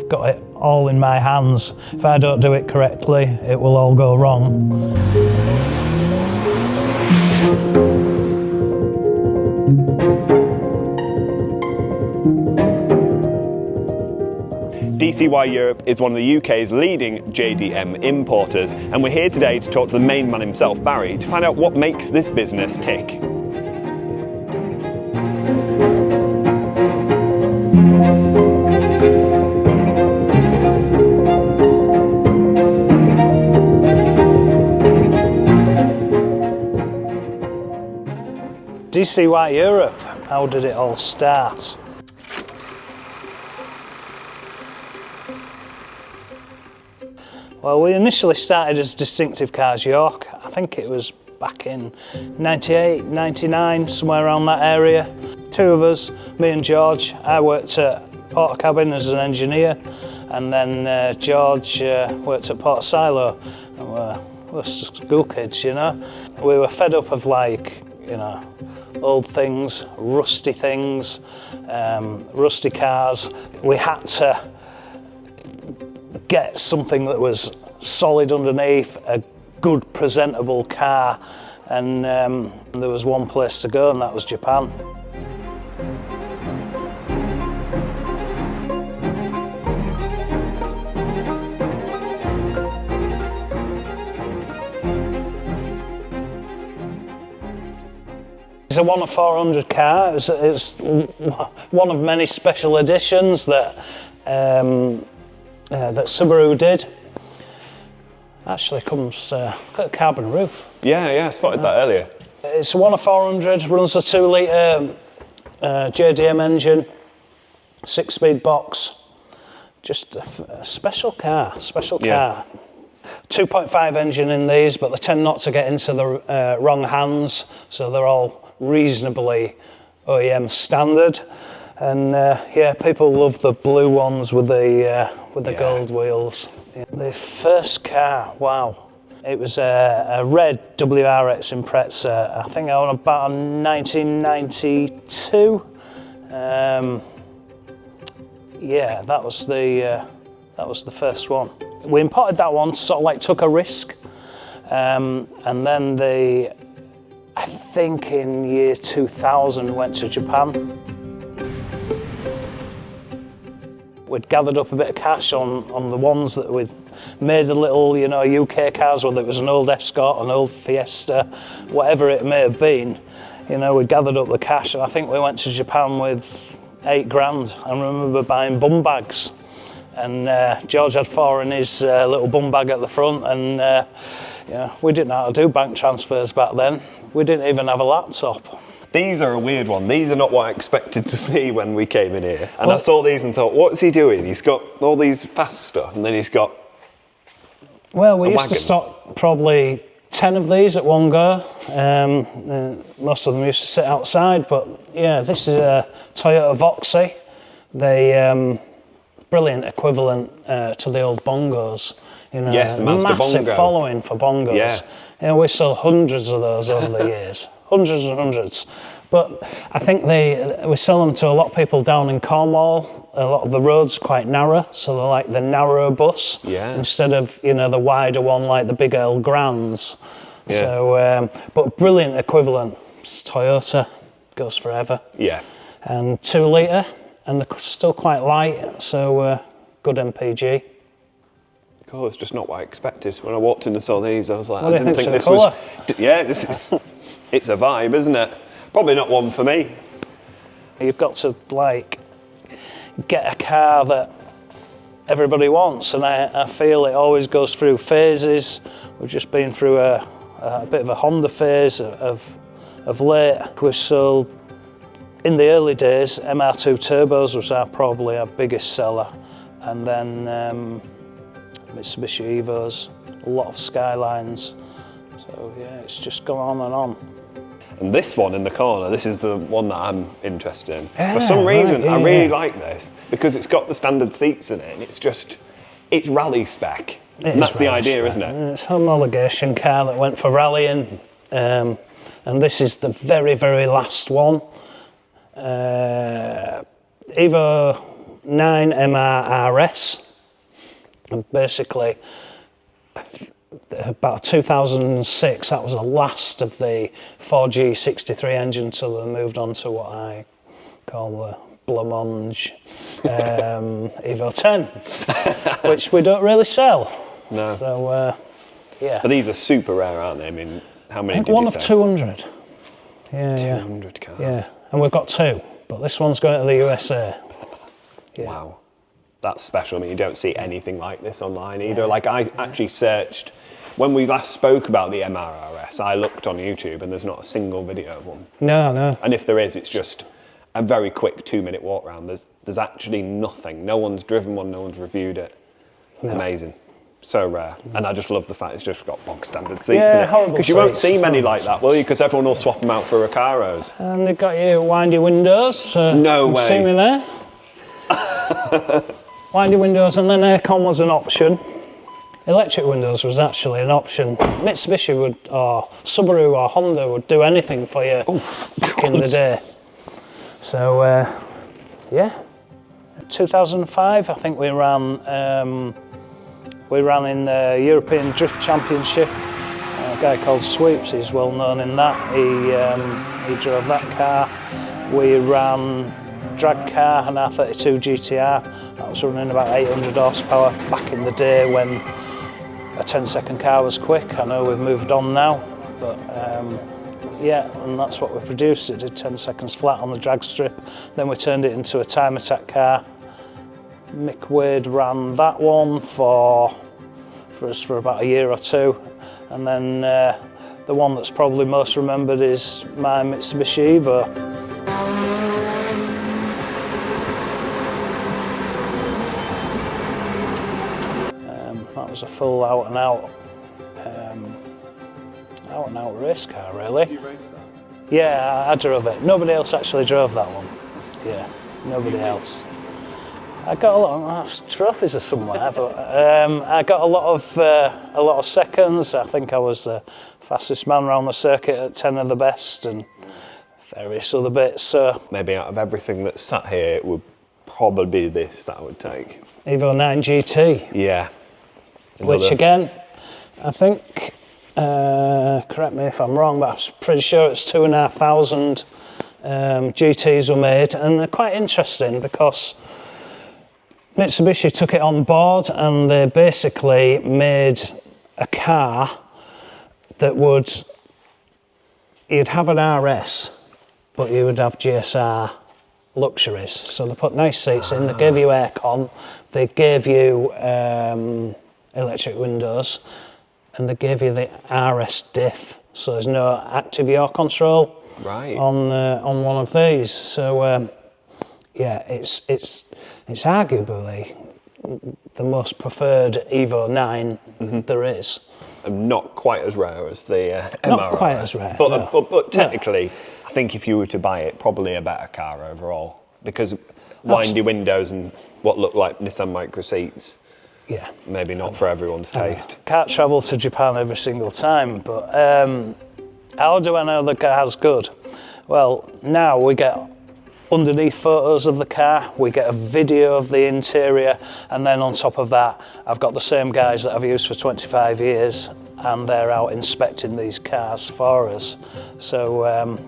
I've got it all in my hands. If I don't do it correctly, it will all go wrong. DCY Europe is one of the UK's leading JDM importers, and we're here today to talk to the main man himself, Barrie, to find out what makes this business tick. DCY Europe, how did it all start? Well, we initially started as Distinctive Cars York. I think it was back in 98, 99, somewhere around that area. Two of us, me and George. I worked at Portakabin as an engineer, and then George worked at Port Silo. And we're school kids, you know. We were fed up of, like, you know, old things, rusty cars. We had to get something that was solid underneath, a good presentable car, and there was one place to go, and that was Japan. It's a 1 of 400 car. It's one of many special editions that that Subaru did. Actually comes got a carbon roof. Yeah, I spotted that earlier. It's a 1 of 400, runs a 2 litre JDM engine, 6-speed box. Just a special car, Yeah. 2.5 engine in these, but they tend not to get into the wrong hands, so they're all reasonably OEM standard. And yeah, people love the blue ones with the gold wheels. Yeah. The first car, wow. It was a red WRX Impreza. I think I was about 1992. Yeah, that was the first one. We imported that one, sort of like took a risk, and then I think in year 2000 went to Japan. We'd gathered up a bit of cash on the ones that we'd made the little, you know, UK cars, whether it was an old Escort, an old Fiesta, whatever it may have been. You know, we gathered up the cash, and I think we went to Japan with 8 grand. I remember buying bum bags, and George had 4 in his little bum bag at the front, and yeah, we didn't know how to do bank transfers back then. We didn't even have a laptop. These are a weird one. These are not what I expected to see when we came in here. And I saw these and thought, what's he doing? He's got all these fast stuff, and then he's got Well, we used to stock probably 10 of these at one go. Most of them used to sit outside, but yeah, this is a Toyota Voxy. They brilliant equivalent to the old bongos. You know, yes, the Mazda massive bongo. following for bongos. Yeah. You know, we sold hundreds of those over the years. Hundreds and hundreds. But I think we sell them to a lot of people down in Cornwall. A lot of the roads are quite narrow, so they're like the narrow bus instead of, you know, the wider one like the big L Grands. Yeah. So, but brilliant equivalent. It's Toyota, goes forever. Yeah. And 2 litre, and they're still quite light, so good MPG. Cool, it's just not what I expected. When I walked in and saw these, I was like, What I do you didn't think think this was. Yeah, this is. It's a vibe, isn't it? Probably not one for me. You've got to, like, get a car that everybody wants, and I feel it always goes through phases. We've just been through a bit of a Honda phase of late. We sold, in the early days, MR2 turbos was probably our biggest seller, and then Mitsubishi Evos, a lot of Skylines. So yeah, it's just gone on and on. And this one in the corner, this is the one that I'm interested in. For some reason, I really like this because it's got the standard seats in it, and it's rally spec. And that's the idea, isn't it? It's a homologation car that went for rallying, and this is the very, very last one. Evo 9MRRS, and basically about 2006, that was the last of the 4G63 engine, so they moved on to what I call the blancmange Evo 10, which we don't really sell. No. So, yeah. But these are super rare, aren't they? I mean, how many did one you of say? 200. Yeah, 200 cars. Yeah, and we've got 2, but this one's going to the USA. Yeah. Wow. That's special. I mean, you don't see anything like this online either. Yeah. Like, I actually searched, when we last spoke about the MRRS, I looked on YouTube and there's not a single video of one. No. And if there is, it's just a very quick 2-minute walk round. There's actually nothing. No one's driven one, no one's reviewed it. No. Amazing. So rare. And I just love the fact it's just got bog standard seats in it. Because you won't see many like that, will you? Because everyone will swap them out for Recaros. And they've got your windy windows. No way. See me there? Windy windows, and then aircon was an option. Electric windows was actually an option. Mitsubishi would, or Subaru or Honda would do anything for you back in the day. So, yeah. 2005, I think we ran in the European Drift Championship. A guy called Sweeps, he's well known in that. He drove that car. We ran drag car, an R32 GTR. That was running about 800 horsepower back in the day when a 10-second car was quick. I know we've moved on now, but yeah, and that's what we produced. It did 10 seconds flat on the drag strip. Then we turned it into a time attack car. Mick Wade ran that one for us for about a year or two, and then the one that's probably most remembered is my Mitsubishi Evo. That was a full out and out race car, really. You raced that? Yeah, I drove it. Nobody else actually drove that one. Yeah, nobody else. I got a lot of trophies are somewhere, but I got a lot of seconds. I think I was the fastest man around the circuit at 10 of the best and various other bits. So maybe out of everything that's sat here, it would probably be this that I would take. Evo 9 GT. Yeah. Which again, I think, correct me if I'm wrong, but I'm pretty sure it's 2,500 GTs were made, and they're quite interesting because Mitsubishi took it on board and they basically made a car that you'd have an RS, but you would have GSR luxuries. So they put nice seats in, they gave you aircon, they gave you electric windows, and they gave you the RS diff, so there's no active yaw control on one of these. So yeah, it's arguably the most preferred Evo 9 there is. And not quite as rare as the MRRS. Not quite as rare, but technically, I think if you were to buy it, probably a better car overall, because windy windows and what look like Nissan micro seats. Yeah. Maybe not for everyone's taste. Can't travel to Japan every single time, but how do I know the car's good? Well, now we get underneath photos of the car, we get a video of the interior, and then on top of that, I've got the same guys that I've used for 25 years, and they're out inspecting these cars for us. So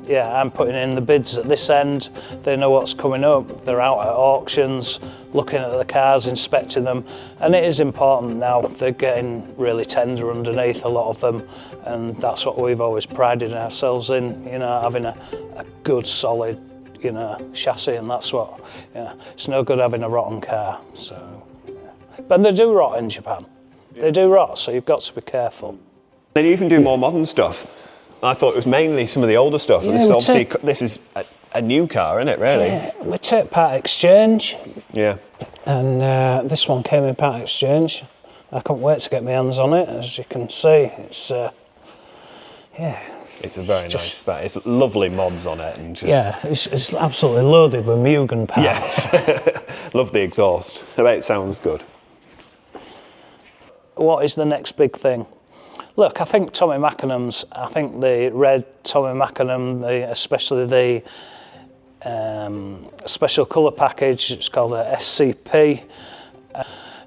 yeah, I'm putting in the bids at this end. They know what's coming up. They're out at auctions, looking at the cars, inspecting them, and it is important now. They're getting really tender underneath, a lot of them, and that's what we've always prided ourselves in, you know, having a good, solid, you know, chassis, and that's what, you know, it's no good having a rotten car. So, yeah. But they do rot in Japan. They do rot, so you've got to be careful. They even do more modern stuff. I thought it was mainly some of the older stuff. Yeah, this is a new car, isn't it, really? Yeah, we take part exchange. Yeah. And this one came in part exchange. I couldn't wait to get my hands on it. As you can see, it's, yeah. It's a very nice spec. It's lovely mods on it. And just yeah, it's absolutely loaded with Mugen parts. Yeah. Love the exhaust. I bet it sounds good. What is the next big thing? Look, I think the red Tommy Mackinnon, especially the special colour package. It's called a SCP.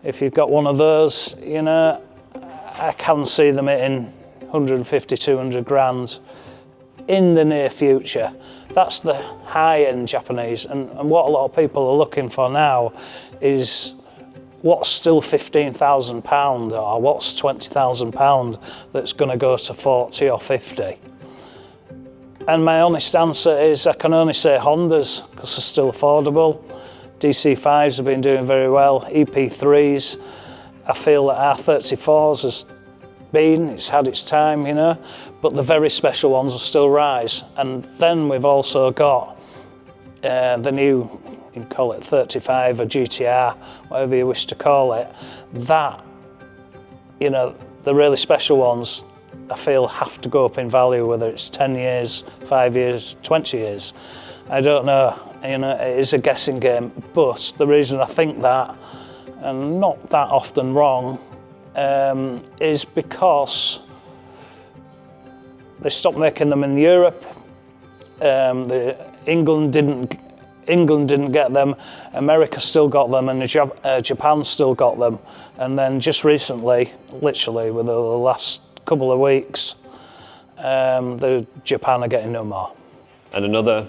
If you've got one of those, you know, I can see them hitting 150, 200 grand in the near future. That's the high-end Japanese, and what a lot of people are looking for now is what's still £15,000 or what's £20,000 that's going to go to 40 or 50. And my honest answer is I can only say Hondas because they're still affordable. DC5s have been doing very well. EP3s, I feel that R34s has it's had its time, you know, but the very special ones will still rise. And then we've also got the new, you can call it 35 or GTR, whatever you wish to call it. That, you know, the really special ones, I feel have to go up in value, whether it's 10 years, 5 years, 20 years. I don't know, you know, it is a guessing game, but the reason I think that, and not that often wrong, is because they stopped making them in Europe. England didn't get them, America still got them, and Japan still got them. And then just recently, literally within the last couple of weeks, the Japan are getting no more. And another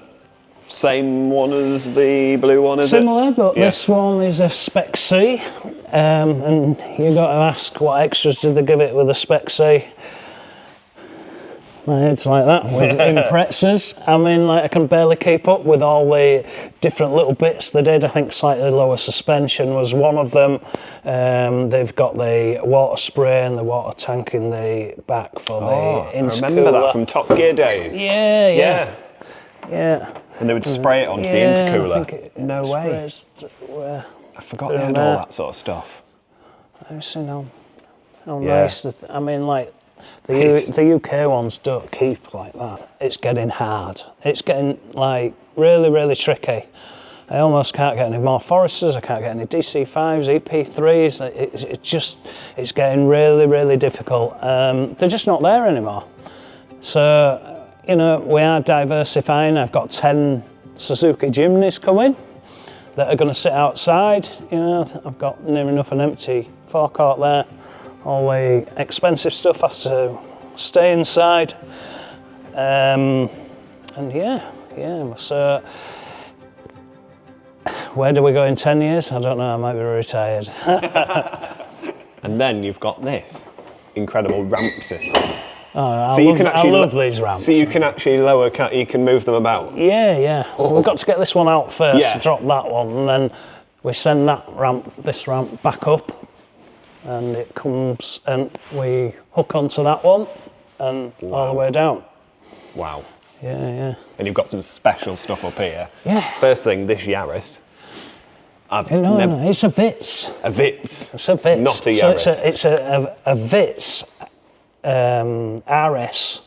same one as the blue one, is Similar, it? but this one is a Spec C. And you got to ask what extras did they give it with a Spec C. My head's like that with impressors. I mean, like I can barely keep up with all the different little bits they did. I think slightly lower suspension was one of them. They've got the water spray and the water tank in the back for the intercooler. I remember that from Top Gear days. Yeah. And they would spray it onto the intercooler. No way. I forgot they had all that sort of stuff. I've seen how nice. I mean, like the UK ones don't keep like that. It's getting hard. It's getting like really, really tricky. I almost can't get any more Foresters. I can't get any DC5s, EP3s. It's getting really, really difficult. They're just not there anymore. So, you know, we are diversifying. I've got 10 Suzuki Jimneys coming that are going to sit outside. You know, I've got near enough an empty forecourt there. All the expensive stuff has to stay inside. And yeah. So, where do we go in 10 years? I don't know. I might be retired. And then you've got this incredible ramp system. Oh, I love these ramps. So you can actually you can move them about? Yeah. We've got to get this one out first, drop that one, and then we send this ramp back up, and it comes, and we hook onto that one, and all the way down. Wow. Yeah. And you've got some special stuff up here. Yeah. First thing, this Yaris. No, it's a Vitz. A Vitz? It's a Vitz. Not a Yaris. So it's a Vitz RS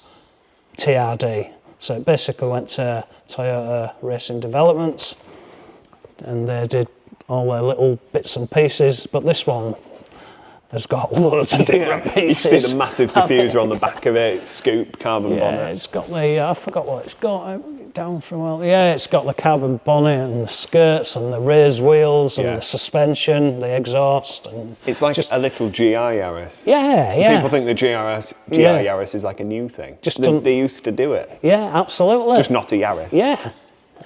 TRD. So it basically went to Toyota Racing Developments, and they did all their little bits and pieces, but this one has got loads of different pieces. You see the massive diffuser on the back of it, scoop, carbon bonnet. Yeah, it's got I forgot what it's got down from it's got the carbon bonnet and the skirts and the raised wheels and the suspension, the exhaust. And it's like a little GI Yaris. Yeah. People think the GI Yaris is like a new thing. They used to do it. Yeah, absolutely. It's just not a Yaris. Yeah,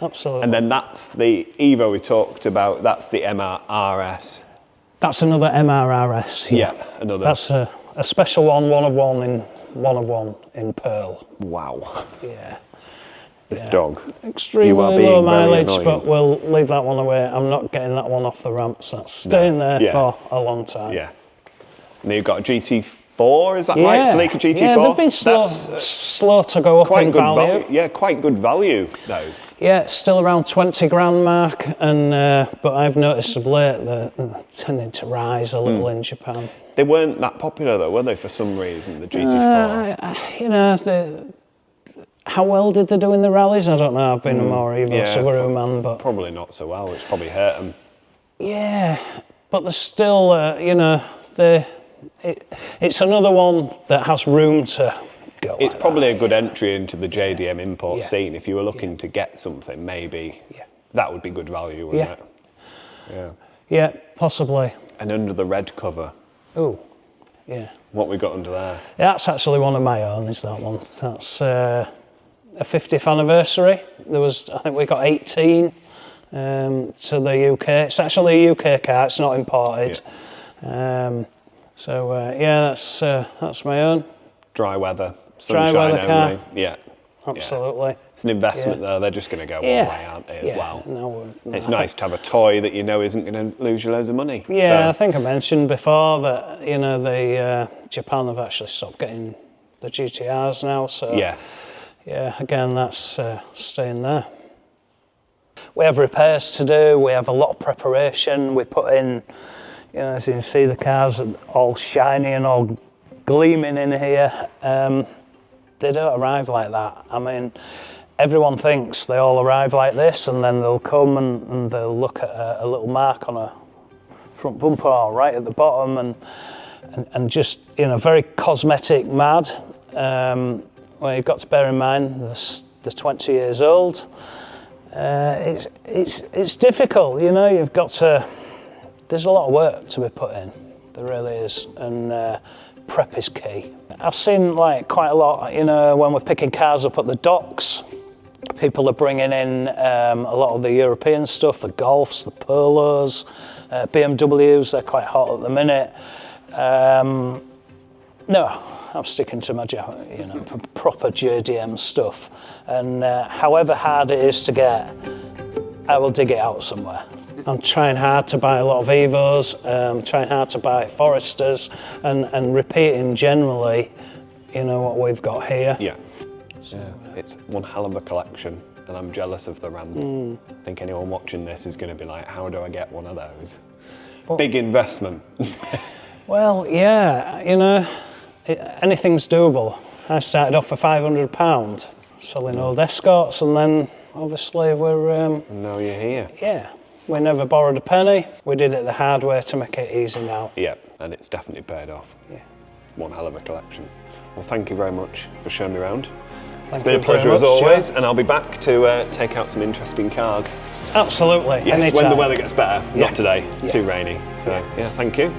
absolutely. And then that's the Evo we talked about, that's the MRRS. That's another MRRS. Yeah, another. That's a special one of one in pearl. Wow. Yeah. This dog. Extremely low mileage, but we'll leave that one away. I'm not getting that one off the ramps. That's staying there for a long time. Yeah. And you've got a GT4, is that right? Seika GT4? Yeah, they've been slow to go up in value. Yeah, quite good value, those. Yeah, it's still around 20 grand mark, and but I've noticed of late they're tending to rise a little in Japan. They weren't that popular though, were they, for some reason, the GT4? How well did they do in the rallies? I don't know. I've been a more Evo Subaru man, but probably not so well. It's probably hurt them. Yeah, but they're still, it's another one that has room to go It's like probably that, a good entry into the JDM import Yeah. scene. If you were looking to get something, maybe Yeah. that would be good value, wouldn't it? Yeah. Yeah, possibly. And under the red cover, Oh, yeah. what we got under there? That's actually one of my own, is that one. That's a 50th anniversary. I think we got 18 to the UK. It's actually a UK car, it's not imported. Yeah. Yeah, that's my own. Dry weather, Dry sunshine weather car. only. Yeah. Absolutely. It's an investment Yeah. there. They're just going to go Yeah. one way, aren't they, as well? No, It's nice to have a toy that you know isn't going to lose you loads of money. Yeah, I think I mentioned before that, Japan have actually stopped getting the GTRs now, so Yeah. yeah, again, that's staying there. We have repairs to do, we have a lot of preparation, we put in, as you can see, the cars are all shiny and all gleaming in here. They don't arrive like that. I mean, everyone thinks they all arrive like this, and then they'll come and they'll look at a little mark on a front bumper or right at the bottom, and just, very cosmetic mad. Well, you've got to bear in mind they're 20 years old. It's difficult, you've got to, there's a lot of work to be put in, there really is, and prep is key. I've seen quite a lot, when we're picking cars up at the docks, people are bringing in a lot of the European stuff, the Golfs, the Polos, BMWs, they're quite hot at the minute. No, I'm sticking to my proper JDM stuff, and however hard it is to get, I will dig it out somewhere. I'm trying hard to buy a lot of Evos, trying hard to buy Foresters, and repeating generally, what we've got here. Yeah. It's one hell of a collection, and I'm jealous of the Ram. I think anyone watching this is going to be like, how do I get one of those? Big investment. Well, yeah, anything's doable. I started off for £500 selling old Escorts, and then obviously we're... And now you're here. Yeah, we never borrowed a penny. We did it the hard way to make it easy now. Yeah, and it's definitely paid off. Yeah. One hell of a collection. Well, thank you very much for showing me around. It's Thank been a you very pleasure as much, always, Joe. and I'll be back to take out some interesting cars. Absolutely. Yes, anytime. when the weather gets better. Yeah. Not today, Yeah. too rainy. So, yeah, thank you.